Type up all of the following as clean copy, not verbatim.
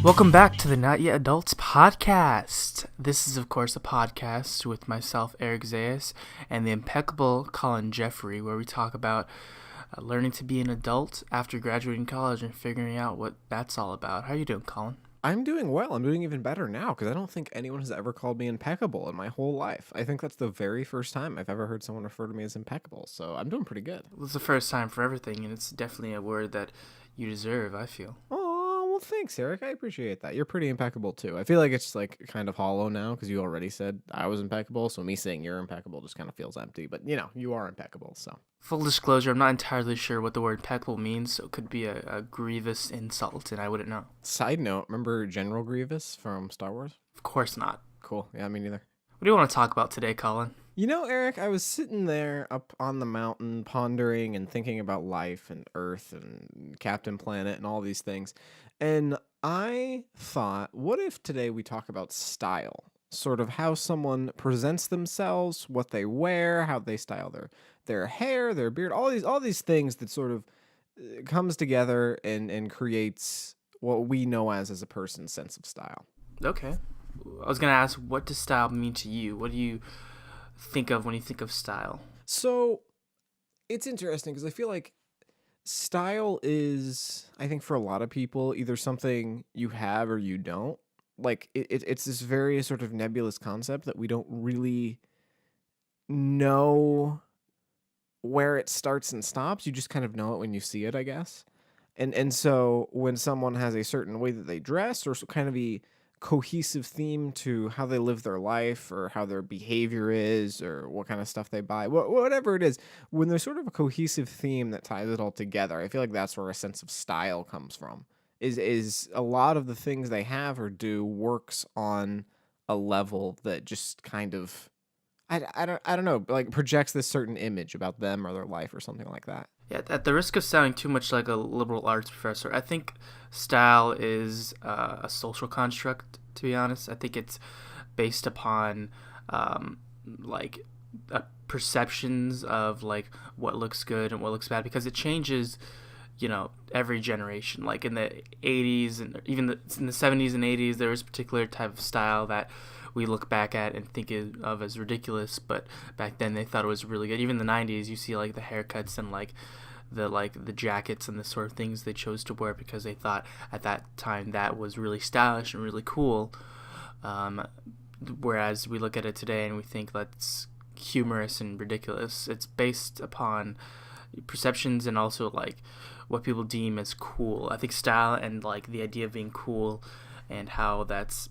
Welcome back to the Not Yet Adults podcast. This is, of course, a podcast with myself, Eric Zayas, and the impeccable Collin Geffrey, where we talk about learning to be an adult after graduating college and figuring out what that's all about. How are you doing, Collin? I'm doing well. I'm doing even better now because I don't think anyone has ever called me impeccable in my whole life. I think that's the very first time I've ever heard someone refer to me as impeccable, so I'm doing pretty good. Well, it's the first time for everything, and it's definitely a word that you deserve, I feel. Oh, well, thanks, Eric. I appreciate that. You're pretty impeccable, too. I feel like it's like kind of hollow now because you already said I was impeccable, so me saying you're impeccable just kind of feels empty. But, you are impeccable, so. Full disclosure, I'm not entirely sure what the word impeccable means, so it could be a grievous insult, and I wouldn't know. Side note, remember General Grievous from Star Wars? Of course not. Cool. Yeah, me neither. What do you want to talk about today, Collin? Eric, I was sitting there up on the mountain pondering and thinking about life and Earth and Captain Planet and all these things. And I thought, what if today we talk about style? Sort of how someone presents themselves, what they wear, how they style their hair, their beard, all these things that sort of comes together and creates what we know as a person's sense of style. Okay. I was going to ask, what does style mean to you? What do you think of when you think of style? So it's interesting because I feel like style is, I think for a lot of people, either something you have or you don't. Like it's this very sort of nebulous concept that we don't really know where it starts and stops. You just kind of know it when you see it, I guess. And so when someone has a certain way that they dress or kind of a cohesive theme to how they live their life or how their behavior is or what kind of stuff they buy, whatever it is, when there's sort of a cohesive theme that ties it all together, I feel like that's where a sense of style comes from. Is a lot of the things they have or do works on a level that just kind of I don't know, like projects this certain image about them or their life or something like that. Yeah, at the risk of sounding too much like a liberal arts professor, I think style is a social construct, to be honest. I think it's based upon like perceptions of like what looks good and what looks bad, because it changes every generation. Like in the 80s and even in the 70s and 80s, there was a particular type of style that we look back at and think of as ridiculous, but back then they thought it was really good. Even in the 90s, you see like the haircuts and like the jackets and the sort of things they chose to wear because they thought at that time that was really stylish and really cool. Whereas we look at it today and we think that's humorous and ridiculous. It's based upon perceptions and also like what people deem as cool. I think style and like the idea of being cool and how that's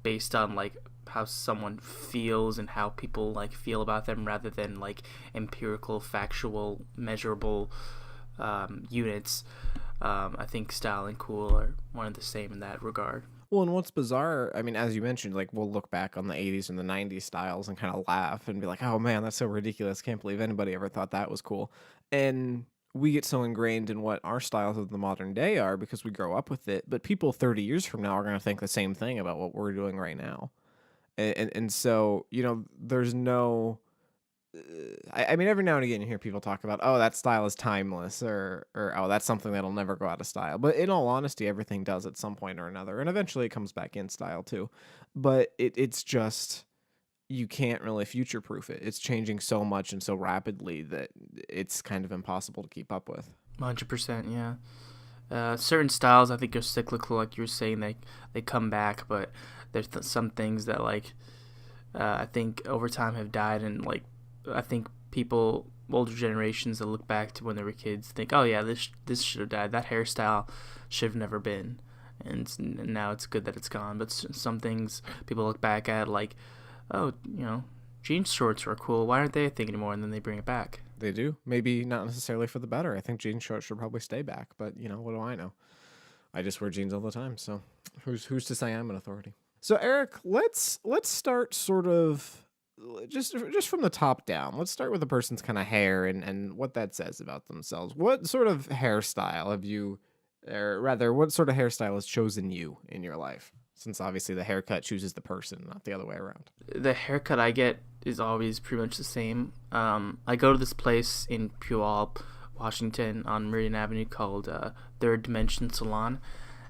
based on like how someone feels and how people like feel about them rather than like empirical, factual, measurable units. I think style and cool are one and the same in that regard. Well, and what's bizarre, I mean, as you mentioned, like we'll look back on the 80s and the 90s styles and kind of laugh and be like, oh man, that's so ridiculous. Can't believe anybody ever thought that was cool. And we get so ingrained in what our styles of the modern day are because we grow up with it. But people 30 years from now are going to think the same thing about what we're doing right now. And so, there's no... I mean, every now and again you hear people talk about, oh, that style is timeless or oh, that's something that'll never go out of style. But in all honesty, everything does at some point or another. And eventually it comes back in style too. But it's just... you can't really future-proof it. It's changing so much and so rapidly that it's kind of impossible to keep up with. 100%, yeah. Certain styles I think are cyclical, like you were saying, they come back, but there's some things that like I think over time have died, and like I think people, older generations that look back to when they were kids, think, oh yeah, this should have died. That hairstyle should have never been, and now it's good that it's gone. But some things people look back at like, oh, jeans shorts were cool. Why aren't they a thing anymore? And then they bring it back. They do. Maybe not necessarily for the better. I think jean shorts should probably stay back. But, what do I know? I just wear jeans all the time. So who's to say I'm an authority? So, Eric, let's start sort of just from the top down. Let's start with a person's kind of hair and what that says about themselves. What sort of hairstyle have you, or rather, what sort of hairstyle has chosen you in your life? Since obviously the haircut chooses the person, not the other way around. The haircut I get is always pretty much the same. I go to this place in Puyallup, Washington, on Meridian Avenue called Third Dimension Salon,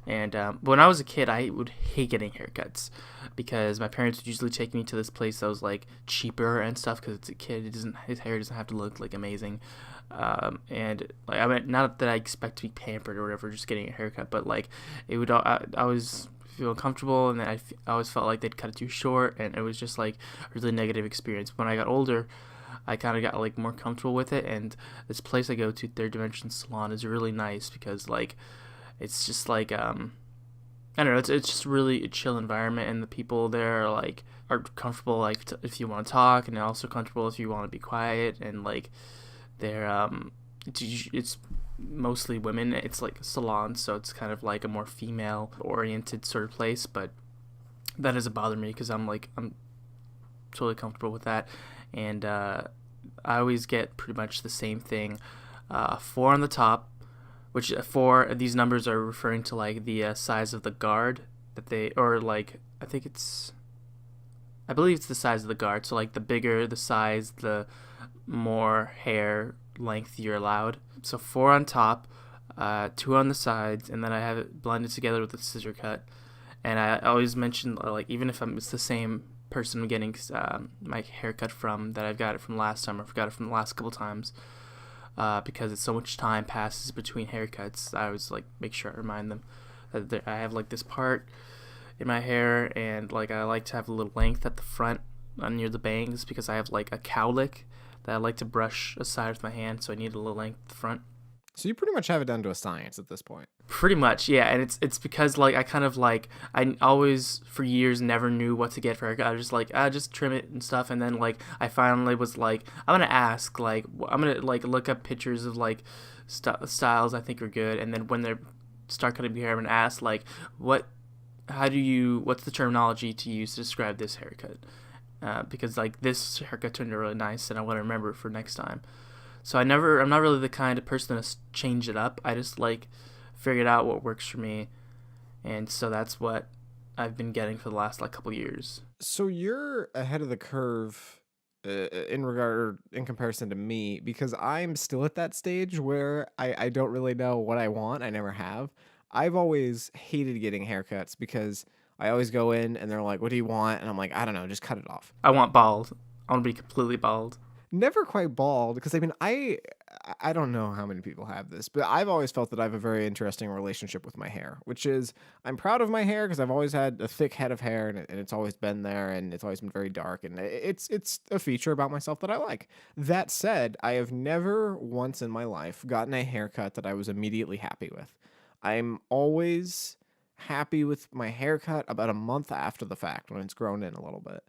And when I was a kid, I would hate getting haircuts because my parents would usually take me to this place that was like cheaper and stuff. Because it's a kid, his hair doesn't have to look like amazing. And like I mean, not that I expect to be pampered or whatever, just getting a haircut, but like it would I was feel uncomfortable, and then I always felt like they'd cut it too short, and it was just like a really negative experience. When I got older, I kind of got like more comfortable with it, and this place I go to, Third Dimension Salon, is really nice because like it's just like I don't know, it's just really a chill environment, and the people there are comfortable like if you want to talk, and they're also comfortable if you want to be quiet, and like they're it's mostly women. It's like a salon, so it's kind of like a more female oriented sort of place, but that doesn't bother me because I'm totally comfortable with that. And I always get pretty much the same thing. 4 on the top, which 4, these numbers are referring to like the size of the guard that they, or like I believe it's the size of the guard. So like the bigger the size, the more hair length you're allowed. So 4 on top, 2 on the sides, and then I have it blended together with a scissor cut. And I always mention like even if it's the same person I'm getting my haircut from that I've got it from last time, or forgot it from the last couple times, because it's so much time passes between haircuts. I always like make sure I remind them that I have like this part in my hair, and like I like to have a little length at the front near the bangs because I have like a cowlick that I like to brush aside with my hand, so I need a little length at the front. So you pretty much have it down to a science at this point. Pretty much, yeah, and it's because like I kind of like I always for years never knew what to get for a haircut. I was just like just trim it and stuff, and then like I finally was like I'm gonna ask, like I'm gonna like look up pictures of like styles I think are good, and then when they start cutting my hair, I'm gonna ask like what's the terminology to use to describe this haircut, because like this haircut turned out really nice, and I want to remember it for next time. So I'm not really the kind of person to change it up. I just like figured out what works for me, and so that's what I've been getting for the last like couple years. So you're ahead of the curve in comparison to me, because I'm still at that stage where I don't really know what I want. I never have. I've always hated getting haircuts because I always go in and they're like, "What do you want?" And I'm like, "I don't know, just cut it off." I want bald. I want to be completely bald. Never quite bald, because I mean I don't know how many people have this, but I've always felt that I have a very interesting relationship with my hair, which is I'm proud of my hair because I've always had a thick head of hair, and it's always been there, and it's always been very dark, and it's a feature about myself that I like. That said, I have never once in my life gotten a haircut that I was immediately happy with. I'm always happy with my haircut about a month after the fact when it's grown in a little bit.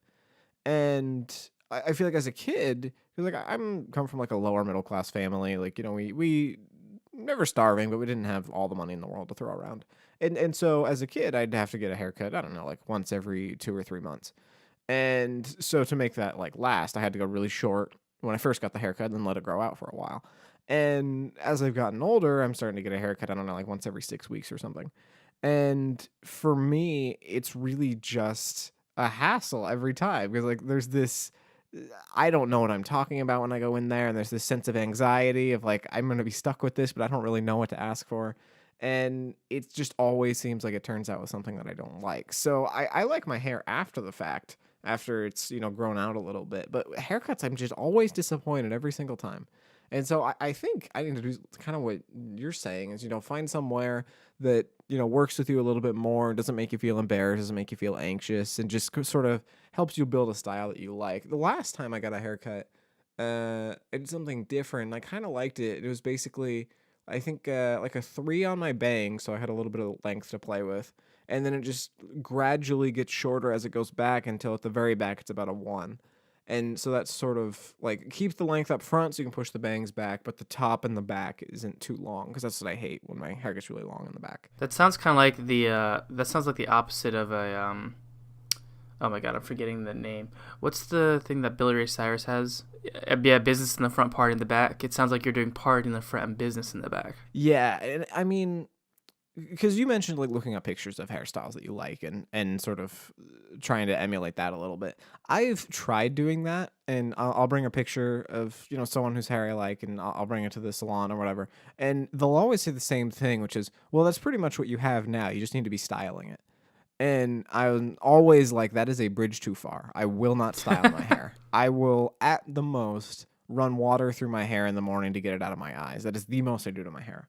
And I feel like as a kid, because like I'm come from like a lower middle class family, like we never starving, but we didn't have all the money in the world to throw around, and so as a kid I'd have to get a haircut. I don't know, like once every 2 or 3 months, and so to make that like last, I had to go really short when I first got the haircut, and then let it grow out for a while. And as I've gotten older, I'm starting to get a haircut. I don't know, like once every 6 weeks or something. And for me, it's really just a hassle every time because like there's this I don't know what I'm talking about when I go in there, and there's this sense of anxiety of like I'm gonna be stuck with this, but I don't really know what to ask for, and it just always seems like it turns out with something that I don't like. So I like my hair after the fact, after it's grown out a little bit, but haircuts I'm just always disappointed every single time. And so I think I need to do kind of what you're saying is, find somewhere that, works with you a little bit more, doesn't make you feel embarrassed, doesn't make you feel anxious, and just sort of helps you build a style that you like. The last time I got a haircut, I did something different. I kind of liked it. It was basically, I think, like a 3 on my bang, so I had a little bit of length to play with. And then it just gradually gets shorter as it goes back until at the very back it's about a 1. And so that's sort of like keeps the length up front so you can push the bangs back, but the top and the back isn't too long, because that's what I hate when my hair gets really long in the back. That sounds kind of like the opposite of a oh my god, I'm forgetting the name. What's the thing that Billy Ray Cyrus has? Yeah, business in the front, part in the back. It sounds like you're doing part in the front and business in the back. Yeah, and I mean, because you mentioned like looking up pictures of hairstyles that you like and sort of trying to emulate that a little bit. I've tried doing that, and I'll bring a picture of someone whose hair I like, and I'll bring it to the salon or whatever, and they'll always say the same thing, which is, well, that's pretty much what you have now. You just need to be styling it. And I'm always like, that is a bridge too far. I will not style my hair. I will, at the most, run water through my hair in the morning to get it out of my eyes. That is the most I do to my hair.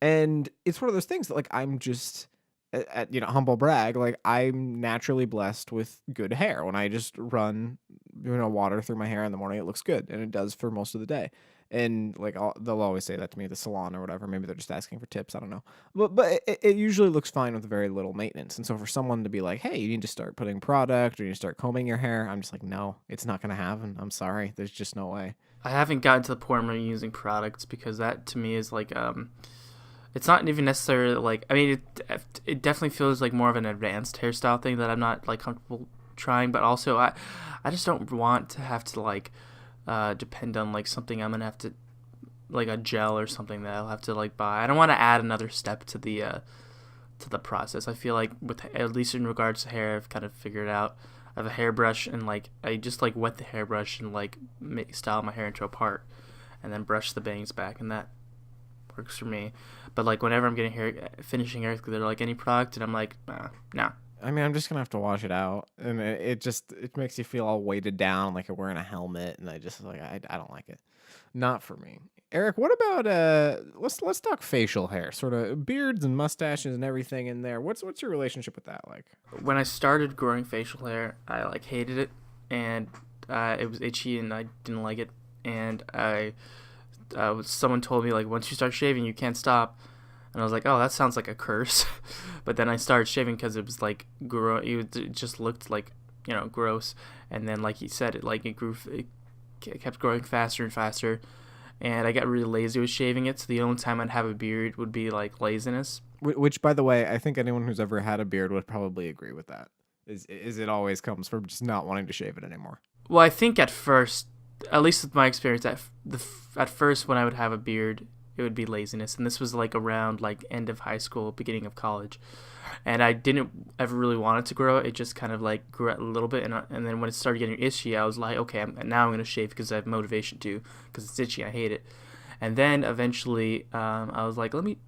And it's one of those things that, like, I'm just, humble brag, like, I'm naturally blessed with good hair. When I just run, water through my hair in the morning, it looks good. And it does for most of the day. And, like, they'll always say that to me at the salon or whatever. Maybe they're just asking for tips. I don't know. But it usually looks fine with very little maintenance. And so for someone to be like, hey, you need to start putting product or you need to start combing your hair, I'm just like, no, it's not going to happen. I'm sorry. There's just no way. I haven't gotten to the point where I'm using products because that to me is like it's not even necessarily like, I mean, it definitely feels like more of an advanced hairstyle thing that I'm not like comfortable trying, but also I just don't want to have to like depend on like something I'm gonna have to, like a gel or something that I'll have to like buy. I don't want to add another step to the process. I feel like with, at least in regards to hair, I've kind of figured out. I have a hairbrush, and like I just like wet the hairbrush and like style my hair into a part, and then brush the bangs back, and that works for me. But like whenever I'm getting finishing hair, they're like, any product, and I'm like, nah. I mean, I'm just gonna have to wash it out, and it makes you feel all weighted down, like you're wearing a helmet, and I don't like it. Not for me. Eric, what about let's talk facial hair, sort of beards and mustaches and everything in there. What's your relationship with that like? When I started growing facial hair, I like hated it, and it was itchy, and I didn't like it, and someone told me like, once you start shaving, you can't stop. And I was like, oh, that sounds like a curse. But then I started shaving because it was like it just looked like, gross. And then like he said, it kept growing faster and faster. And I got really lazy with shaving it. So the only time I'd have a beard would be like laziness. Which, by the way, I think anyone who's ever had a beard would probably agree with that. Is it always comes from just not wanting to shave it anymore. Well, I think at first, at least with my experience, at first when I would have a beard, it would be laziness. And this was like around like end of high school, beginning of college. And I didn't ever really want it to grow. It just kind of like grew out a little bit. And then when it started getting itchy, I was like, okay, now I'm going to shave because I have motivation to, because it's itchy. I hate it. And then eventually I was like, let me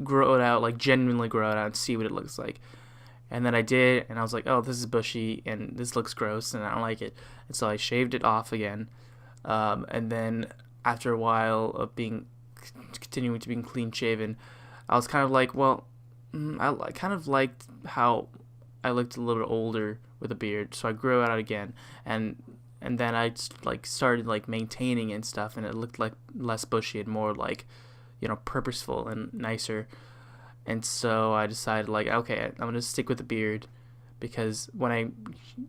grow it out, like genuinely grow it out and see what it looks like. And then I did, and I was like, oh, this is bushy, and this looks gross, and I don't like it. And so I shaved it off again. And then after a while of continuing to be clean shaven, I was kind of like, well, I kind of liked how I looked a little bit older with a beard, so I grew it out again, and then I like started like maintaining and stuff, and it looked like less bushy and more like, purposeful and nicer. And so I decided like, okay, I'm gonna stick with the beard, because when I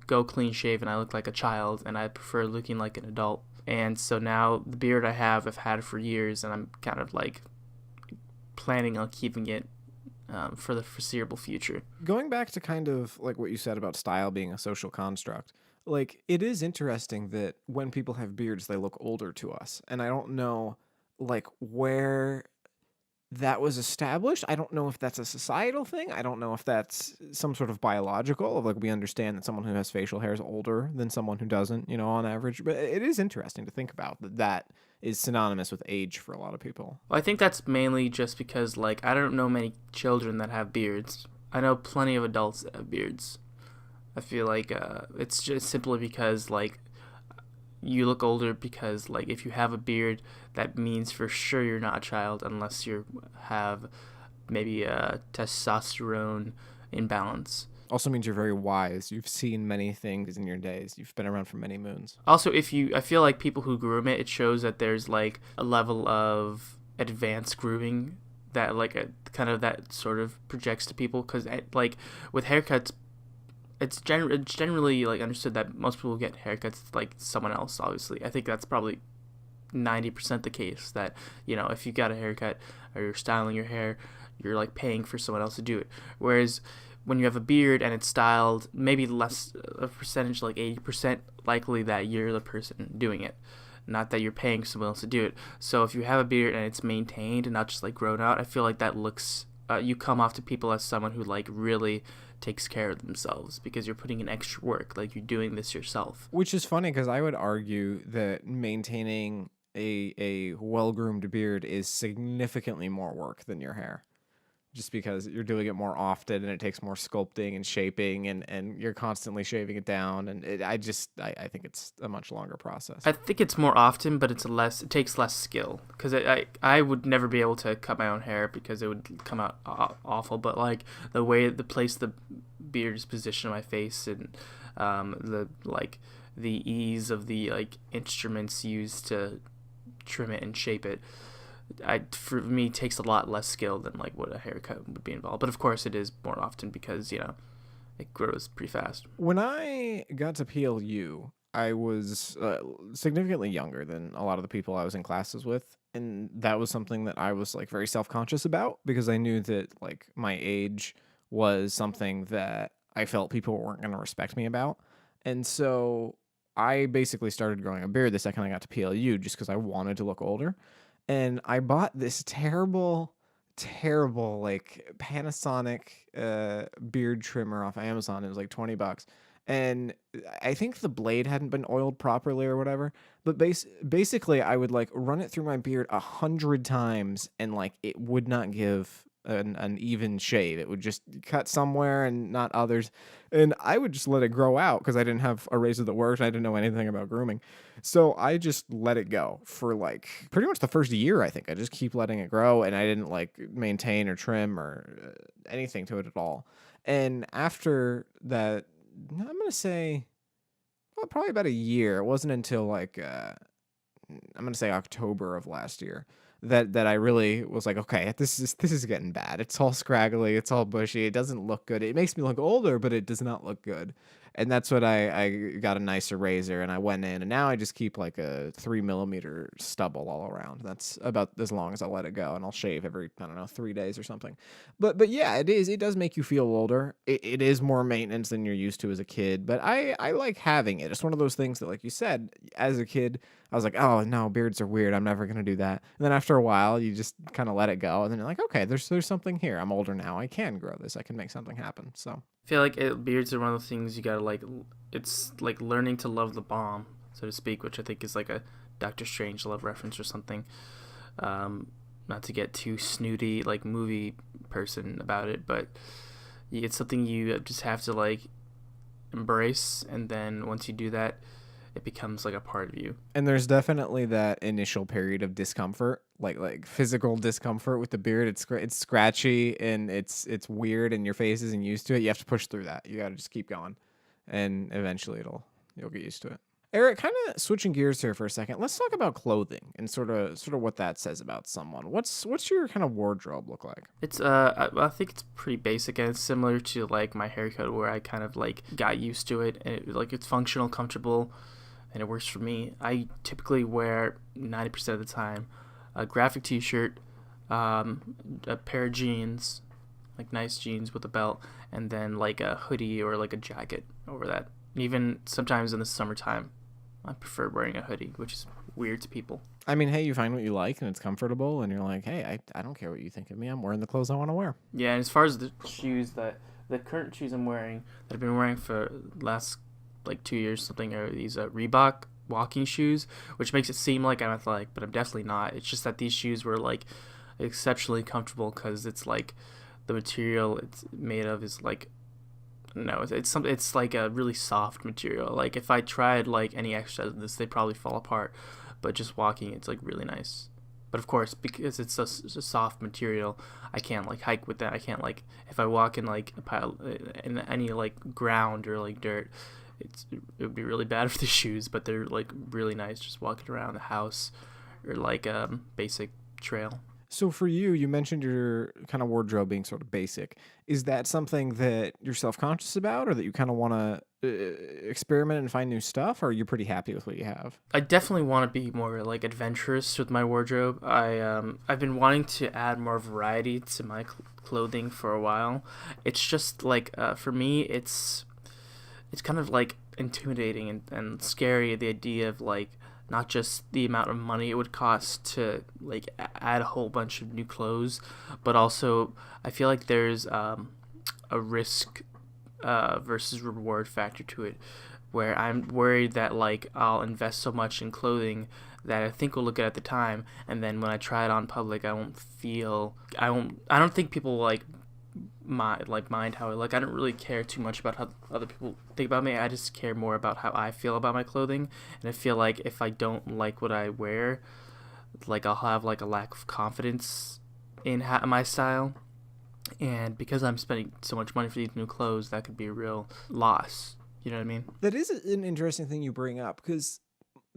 go clean shaven, I look like a child, and I prefer looking like an adult. And so now the beard I've had for years, and I'm kind of like planning on keeping it for the foreseeable future. Going back to kind of like what you said about style being a social construct, like it is interesting that when people have beards, they look older to us. And I don't know like where that was established. I don't know if that's a societal thing. I don't know if that's some sort of biological, of like we understand that someone who has facial hair is older than someone who doesn't, on average. But it is interesting to think about that is synonymous with age for a lot of people. Well, I think that's mainly just because like I don't know many children that have beards. I know plenty of adults that have beards. I feel like it's just simply because like you look older, because like if you have a beard, that means for sure you're not a child unless you have maybe a testosterone imbalance. Also means you're very wise. You've seen many things in your days. You've been around for many moons. Also, I feel like people who groom it shows that there's like a level of advanced grooming that like kind of that sort of projects to people, because like with haircuts, it's generally like understood that most people get haircuts like someone else. Obviously, I think that's probably 90% the case, that if you got a haircut or you're styling your hair, you're like paying for someone else to do it. Whereas when you have a beard and it's styled, maybe less a percentage, like 80% likely that you're the person doing it, not that you're paying someone else to do it. So if you have a beard and it's maintained and not just like grown out, I feel like that looks you come off to people as someone who like really takes care of themselves because you're putting in extra work, like you're doing this yourself. Which is funny because I would argue that maintaining a well groomed beard is significantly more work than your hair. Just because you're doing it more often and it takes more sculpting and shaping and you're constantly shaving it down. And I think it's a much longer process. I think it's more often, but it takes less skill because I would never be able to cut my own hair because it would come out awful. But like the place the beard is positioned on my face and the ease of the like instruments used to trim it and shape it, for me takes a lot less skill than like what a haircut would be involved. But of course it is more often because it grows pretty fast. When I got to PLU, I was significantly younger than a lot of the people I was in classes with, and that was something that I was like very self-conscious about because I knew that like my age was something that I felt people weren't going to respect me about. And so I basically started growing a beard the second I got to PLU just because I wanted to look older. And I bought this terrible, terrible like Panasonic beard trimmer off Amazon. It was like $20. And I think the blade hadn't been oiled properly or whatever. But basically, I would like run it through my beard 100 times, and like it would not give an even shave. It would just cut somewhere and not others. And I would just let it grow out because I didn't have a razor that worked. I didn't know anything about grooming. So I just let it go for like pretty much the first year, I think. I just keep letting it grow, and I didn't like maintain or trim or anything to it at all. And after that, I'm going to say, well, probably about a year. It wasn't until like, I'm going to say October of last year that I really was like, okay, this is getting bad. It's all scraggly, it's all bushy, it doesn't look good. It makes me look older, but it does not look good. And that's what I got a nicer razor, and I went in, and now I just keep like a 3mm stubble all around. That's about as long as I'll let it go, and I'll shave every, I don't know, 3 days or something. But yeah, it does make you feel older. It is more maintenance than you're used to as a kid, but I like having it. It's one of those things that, like you said, as a kid, I was like, oh no, beards are weird. I'm never gonna do that. And then after a while, you just kind of let it go, and then you're like, okay, there's something here. I'm older now. I can grow this. I can make something happen. So I feel like beards are one of those things you gotta like. It's like learning to love the bomb, so to speak, which I think is like a Doctor Strange love reference or something. Not to get too snooty like movie person about it, but it's something you just have to like embrace, and then once you do that, it becomes like a part of you. And there's definitely that initial period of discomfort, like physical discomfort with the beard. It's scratchy and it's weird, and your face isn't used to it. You have to push through that. You got to just keep going, and eventually you'll get used to it. Eric, kind of switching gears here for a second. Let's talk about clothing and sort of what that says about someone. What's your kind of wardrobe look like? It's I think it's pretty basic, and it's similar to like my haircut where I kind of like got used to it, and it's functional, comfortable, and it works for me. I typically wear 90% of the time a graphic t-shirt, a pair of jeans, like nice jeans with a belt, and then like a hoodie or like a jacket over that. Even sometimes in the summertime, I prefer wearing a hoodie, which is weird to people. I mean, hey, you find what you like and it's comfortable, and you're like, hey, I don't care what you think of me. I'm wearing the clothes I want to wear. Yeah, and as far as the current shoes I'm wearing, that I've been wearing for last like 2 years something, are these Reebok walking shoes, which makes it seem like I'm athletic, but I'm definitely not. It's just that these shoes were like exceptionally comfortable because it's like the material it's made of is like, no, it's like a really soft material. Like if I tried like any exercise of this, they'd probably fall apart. But just walking, it's like really nice. But of course, because it's a soft material, I can't like hike with that. I can't like, if I walk in like a pile in any like ground or like dirt, it would be really bad for the shoes. But they're like really nice, just walking around the house or like basic trail. So for you, you mentioned your kind of wardrobe being sort of basic. Is that something that you're self-conscious about, or that you kind of want to experiment and find new stuff, or are you pretty happy with what you have? I definitely want to be more like adventurous with my wardrobe. I've been wanting to add more variety to my clothing for a while. It's just like for me, it's kind of like intimidating and scary, the idea of like not just the amount of money it would cost to like add a whole bunch of new clothes, but also I feel like there's a risk versus reward factor to it, where I'm worried that like I'll invest so much in clothing that I think will look good at the time, and then when I try it on public, I don't think people will mind how I look. I don't really care too much about how other people think about me. I just care more about how I feel about my clothing, and I feel like if I don't like what I wear, like I'll have like a lack of confidence in my style, and because I'm spending so much money for these new clothes, that could be a real loss. You know what I mean? That is an interesting thing you bring up because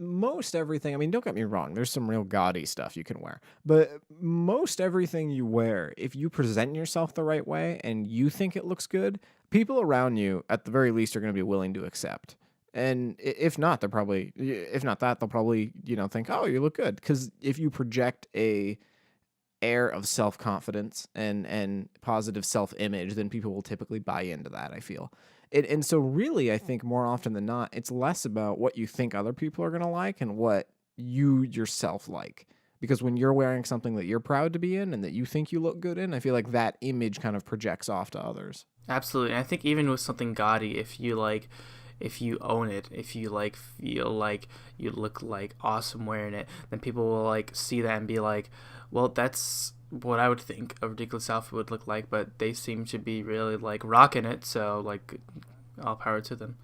most everything, I mean, don't get me wrong, there's some real gaudy stuff you can wear, but most everything you wear, if you present yourself the right way and you think it looks good, people around you, at the very least, are going to be willing to accept. And if not, if not that, they'll probably, think, oh, you look good. Because if you project a air of self-confidence and positive self-image, then people will typically buy into that, I feel. And so really, I think more often than not, it's less about what you think other people are going to like and what you yourself like. Because when you're wearing something that you're proud to be in and that you think you look good in, I feel like that image kind of projects off to others. Absolutely. And I think even with something gaudy, if you own it, if you like feel like you look like awesome wearing it, then people will like see that and be like, well, that's what I would think a ridiculous outfit would look like, but they seem to be really like rocking it, so like all power to them.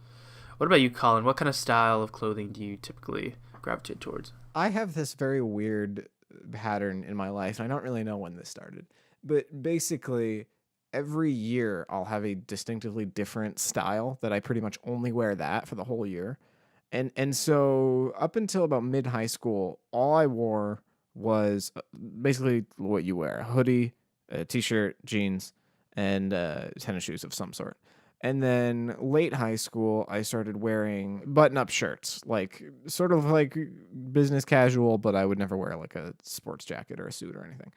What about you, Colin? What kind of style of clothing do you typically gravitate towards? I have this very weird pattern in my life, and I don't really know when this started. But basically, every year I'll have a distinctively different style that I pretty much only wear that for the whole year. And so up until about mid high school, all I wore was basically what you wear: a hoodie, a t-shirt, jeans, and tennis shoes of some sort. And then late high school, I started wearing button-up shirts, like sort of like business casual, but I would never wear like a sports jacket or a suit or anything.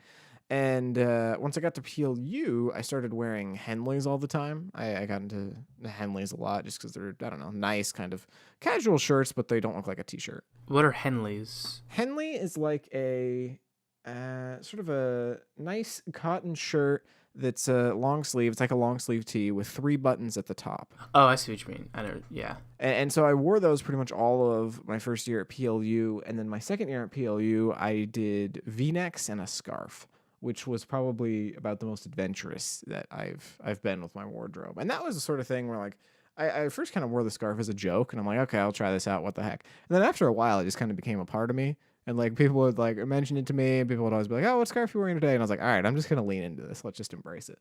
And once I got to PLU, I started wearing Henleys all the time. I got into the Henleys a lot just because they're, I don't know, nice kind of casual shirts, but they don't look like a t-shirt. What are Henleys? Henley is like a sort of a nice cotton shirt that's a long sleeve. It's like a long sleeve tee with 3 buttons at the top. Oh, I see what you mean. I know. Yeah. And so I wore those pretty much all of my first year at PLU. And then my second year at PLU, I did V-necks and a scarf, which was probably about the most adventurous that I've been with my wardrobe. And that was the sort of thing where like I first kind of wore the scarf as a joke, and I'm like, okay, I'll try this out. What the heck? And then after a while, it just kind of became a part of me. And like people would like mention it to me, and people would always be like, "Oh, what scarf are you wearing today?" And I was like, "All right, I'm just gonna lean into this. Let's just embrace it."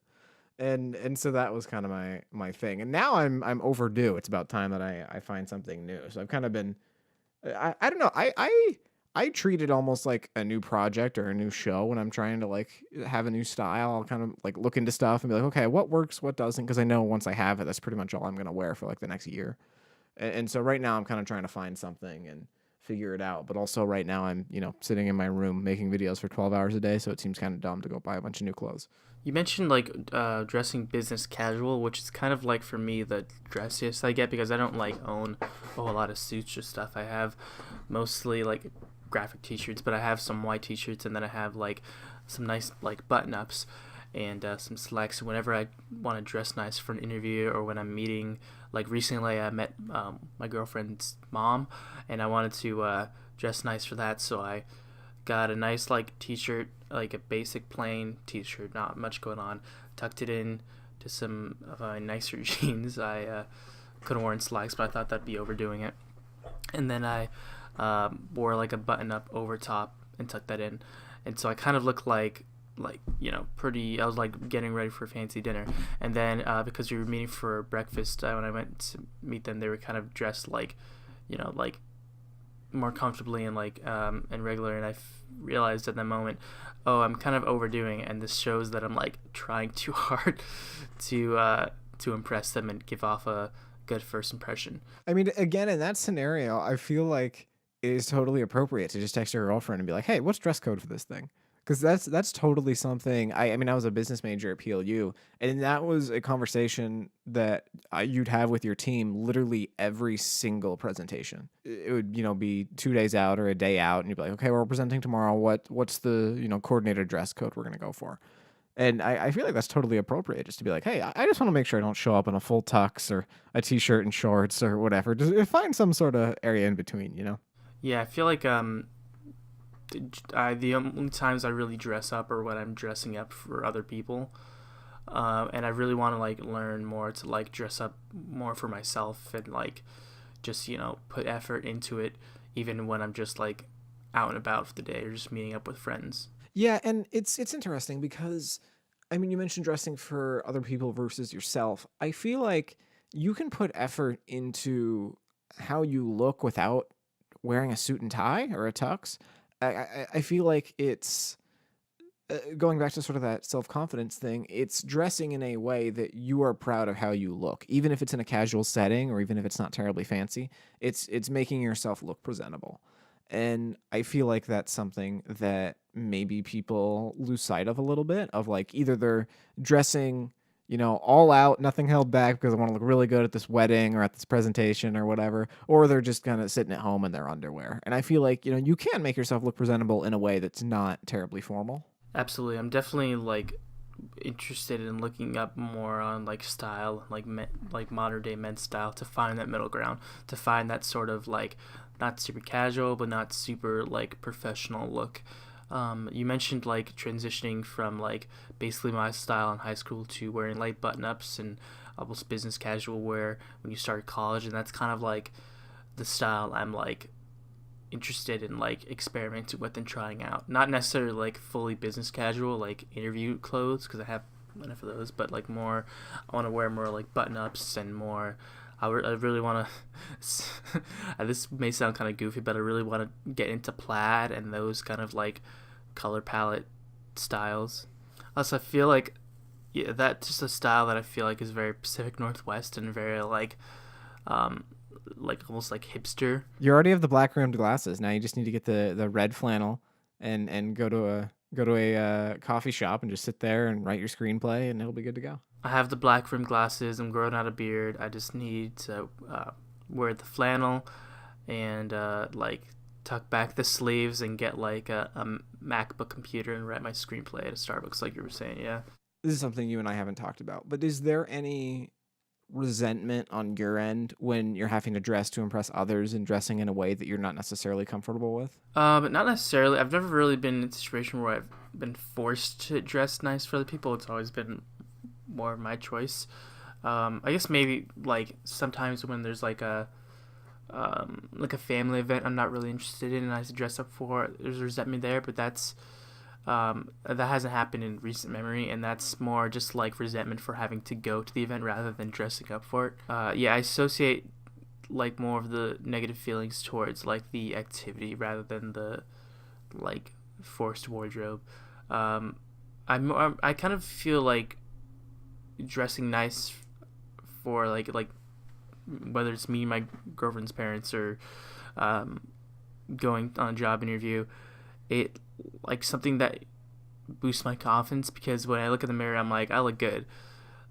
And so that was kind of my thing. And now I'm overdue. It's about time that I find something new. So I've kind of been I don't know. I treat it almost like a new project or a new show when I'm trying to like have a new style. I'll kind of like look into stuff and be like, okay, what works, what doesn't? Because I know once I have it, that's pretty much all I'm gonna wear for like the next year. And so right now I'm kind of trying to find something and figure it out. But also right now I'm, sitting in my room making videos for 12 hours a day. So it seems kind of dumb to go buy a bunch of new clothes. You mentioned like dressing business casual, which is kind of like for me the dressiest I get because I don't like own a whole lot of suits or stuff. I have mostly like graphic t-shirts, but I have some white t-shirts, and then I have like some nice like button-ups and some slacks. Whenever I want to dress nice for an interview or when I'm meeting, like recently I met my girlfriend's mom, and I wanted to dress nice for that, so I got a nice like t-shirt, like a basic plain t-shirt, not much going on, tucked it in to some of my nicer jeans. I couldn't wear in slacks, but I thought that'd be overdoing it. And then I wore like a button up over top and tucked that in, and so I kind of looked like pretty. I was like getting ready for fancy dinner. And then because we were meeting for breakfast, when I went to meet them, they were kind of dressed like like more comfortably and like and regular, and I realized at that moment, oh, I'm kind of overdoing it, and this shows that I'm like trying too hard to impress them and give off a good first impression. I mean, again, in that scenario, I feel like it is totally appropriate to just text your girlfriend and be like, hey, what's dress code for this thing? Because that's totally something. I mean, I was a business major at PLU, and that was a conversation that you'd have with your team literally every single presentation. It would, be 2 days out or a day out, and you'd be like, okay, we're presenting tomorrow. What's the coordinated dress code we're gonna go for? And I feel like that's totally appropriate, just to be like, hey, I just want to make sure I don't show up in a full tux or a t-shirt and shorts or whatever. Just find some sort of area in between. Yeah, I feel like the only times I really dress up are when I'm dressing up for other people, and I really want to like learn more to like dress up more for myself and like just put effort into it, even when I'm just like out and about for the day or just meeting up with friends. Yeah, and it's interesting because I mean, you mentioned dressing for other people versus yourself. I feel like you can put effort into how you look without wearing a suit and tie or a tux. I feel like it's going back to sort of that self confidence thing. It's dressing in a way that you are proud of how you look, even if it's in a casual setting or even if it's not terribly fancy. It's making yourself look presentable. And I feel like that's something that maybe people lose sight of a little bit of like either they're dressing, all out, nothing held back because they want to look really good at this wedding or at this presentation or whatever, or they're just kind of sitting at home in their underwear. And I feel like, you can make yourself look presentable in a way that's not terribly formal. Absolutely, I'm definitely like interested in looking up more on like style, like like modern day men's style, to find that middle ground, to find that sort of like not super casual but not super like professional look. You mentioned like transitioning from like basically my style in high school to wearing light button ups and almost business casual wear when you start college, and that's kind of like the style I'm like interested in like experimenting with and trying out. Not necessarily like fully business casual like interview clothes because I have enough of those, but like more, I want to wear more like button ups and more. I really want to. This may sound kind of goofy, but I really want to get into plaid and those kind of like color palette styles. Also, I feel like yeah, that's just a style that I feel like is very Pacific Northwest and very um, like almost like hipster. You already have the black rimmed glasses. Now you just need to get the red flannel and go to a coffee shop and just sit there and write your screenplay and it'll be good to go. I have the black rim glasses. I'm growing out a beard. I just need to wear the flannel and like tuck back the sleeves and get like a MacBook computer and write my screenplay at a Starbucks, like you were saying. Yeah. This is something you and I haven't talked about, but is there any resentment on your end when you're having to dress to impress others and dressing in a way that you're not necessarily comfortable with? But not necessarily. I've never really been in a situation where I've been forced to dress nice for other people. It's always been more of my choice. I guess maybe like sometimes when there's like a family event I'm not really interested in and I have to dress up for, there's resentment there, but that hasn't happened in recent memory, and that's more just like resentment for having to go to the event rather than dressing up for it. Yeah, I associate like more of the negative feelings towards like the activity rather than the like forced wardrobe. I kind of feel like dressing nice for like whether it's me, my girlfriend's parents, or um, going on a job interview, it like something that boosts my confidence because when I look in the mirror, I'm like, I look good.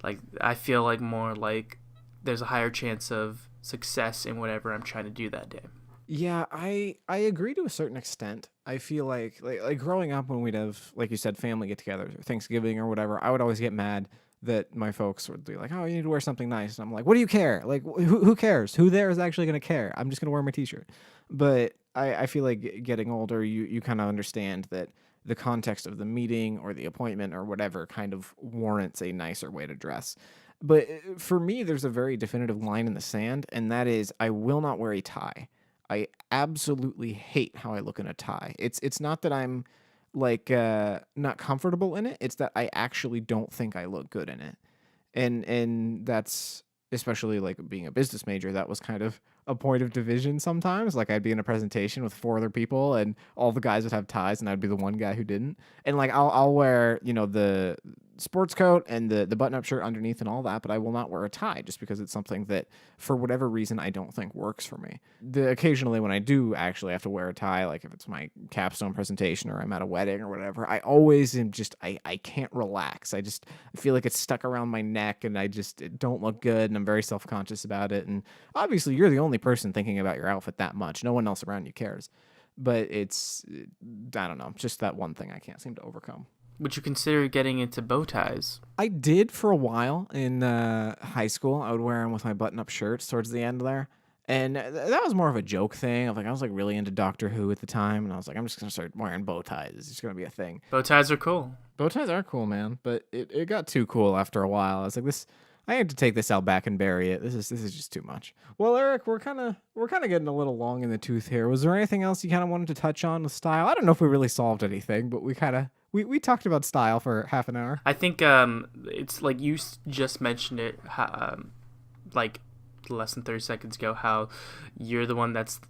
Like I feel like more like there's a higher chance of success in whatever I'm trying to do that day. Yeah, I agree to a certain extent. I feel like growing up when we'd have, like you said, family get-togethers or Thanksgiving or whatever, I would always get mad that my folks would be like, "Oh, you need to wear something nice," and I'm like, "What do you care? Like, who cares? Who there is actually gonna care? I'm just gonna wear my t-shirt." But I feel like getting older, you kind of understand that the context of the meeting or the appointment or whatever kind of warrants a nicer way to dress. But for me, there's a very definitive line in the sand, and that is I will not wear a tie. I absolutely hate how I look in a tie. It's not that I'm like not comfortable in it. It's that I actually don't think I look good in it. And that's especially like being a business major, that was kind of a point of division sometimes. Like I'd be in a presentation with four other people and all the guys would have ties and I'd be the one guy who didn't. And like I'll wear, sports coat and the button-up shirt underneath and all that, but I will not wear a tie just because it's something that, for whatever reason, I don't think works for me. Occasionally when I do actually have to wear a tie, like if it's my capstone presentation or I'm at a wedding or whatever, I always am just, I can't relax. I feel like it's stuck around my neck and it don't look good, and I'm very self-conscious about it. And obviously you're the only person thinking about your outfit that much. No one else around you cares. But I don't know, just that one thing I can't seem to overcome. Would you consider getting into bow ties? I did for a while in high school. I would wear them with my button-up shirts towards the end there. And that was more of a joke thing. I was like really into Doctor Who at the time. And I was like, I'm just going to start wearing bow ties. It's just going to be a thing. Bow ties are cool. Bow ties are cool, man. But it got too cool after a while. I was like, I had to take this out back and bury it. This is just too much. Well, Eric, we're kind of getting a little long in the tooth here. Was there anything else you kind of wanted to touch on with style? I don't know if we really solved anything, but we talked about style for half an hour. I think it's like you just mentioned it, like less than 30 seconds ago, how you're the one that's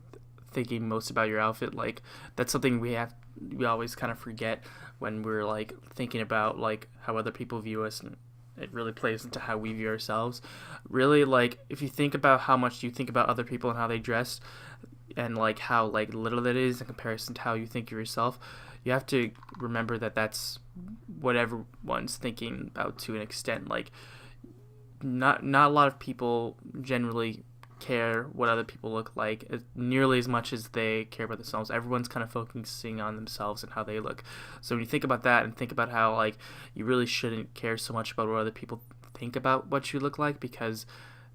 thinking most about your outfit. Like that's something we always kind of forget when we're like thinking about like how other people view us, and it really plays into how we view ourselves. Really, like if you think about how much you think about other people and how they dress, and like how like little that is in comparison to how you think of yourself, you have to remember that that's what everyone's thinking about to an extent. Like not a lot of people generally care what other people look like nearly as much as they care about themselves. Everyone's kind of focusing on themselves and how they look. So when you think about that and think about how like you really shouldn't care so much about what other people think about what you look like, because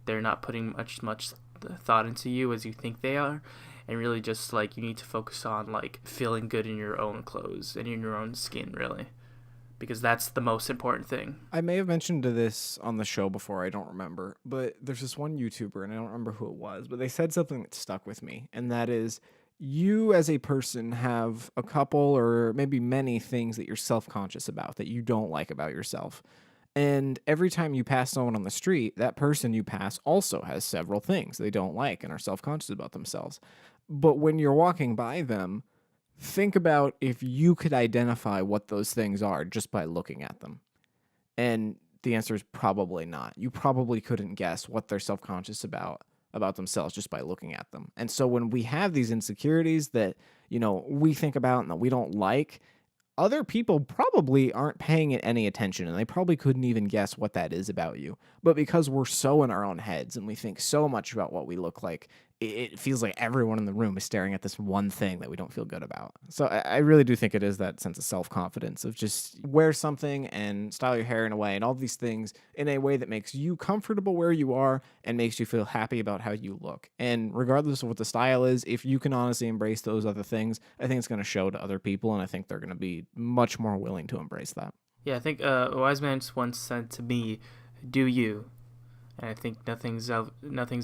they're not putting much thought into you as you think they are, and really just like you need to focus on like feeling good in your own clothes and in your own skin, really, because that's the most important thing. I may have mentioned this on the show before, I don't remember, but there's this one YouTuber, and I don't remember who it was, but they said something that stuck with me, and that is, you as a person have a couple or maybe many things that you're self-conscious about, that you don't like about yourself. And every time you pass someone on the street, that person you pass also has several things they don't like and are self-conscious about themselves. But when you're walking by them, think about if you could identify what those things are just by looking at them. And the answer is probably not. You probably couldn't guess what they're self-conscious about themselves just by looking at them. And so when we have these insecurities that, we think about and that we don't like, other people probably aren't paying it any attention, and they probably couldn't even guess what that is about you. But because we're so in our own heads and we think so much about what we look like, it feels like everyone in the room is staring at this one thing that we don't feel good about. So I really do think it is that sense of self-confidence of just wear something and style your hair in a way and all these things in a way that makes you comfortable where you are and makes you feel happy about how you look. And regardless of what the style is, if you can honestly embrace those other things, I think it's going to show to other people, and I think they're going to be much more willing to embrace that. Yeah, I think a wise man once said to me, "Do you?" And I think nothing's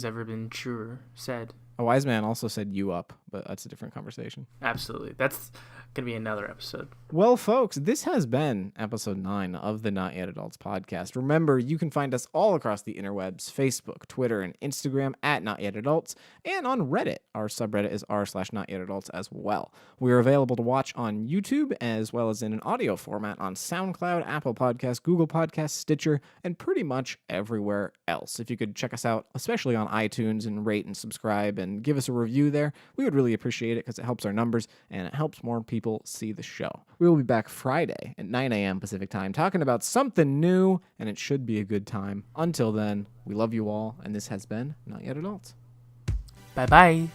ever been truer said. A wise man also said "you up," but that's a different conversation. Absolutely. That's going to be another episode. Well, folks, this has been episode 9 of the Not Yet Adults podcast. Remember, you can find us all across the interwebs, Facebook, Twitter, and Instagram at Not Yet Adults, and on Reddit. Our subreddit is r/Not Yet Adults as well. We are available to watch on YouTube as well as in an audio format on SoundCloud, Apple Podcasts, Google Podcasts, Stitcher, and pretty much everywhere else. If you could check us out, especially on iTunes, and rate and subscribe and give us a review there, we would really appreciate it because it helps our numbers and it helps more people see the show. We will be back Friday at 9 a.m. Pacific time talking about something new, and it should be a good time. Until then, we love you all, and this has been Not Yet Adults. Bye-bye.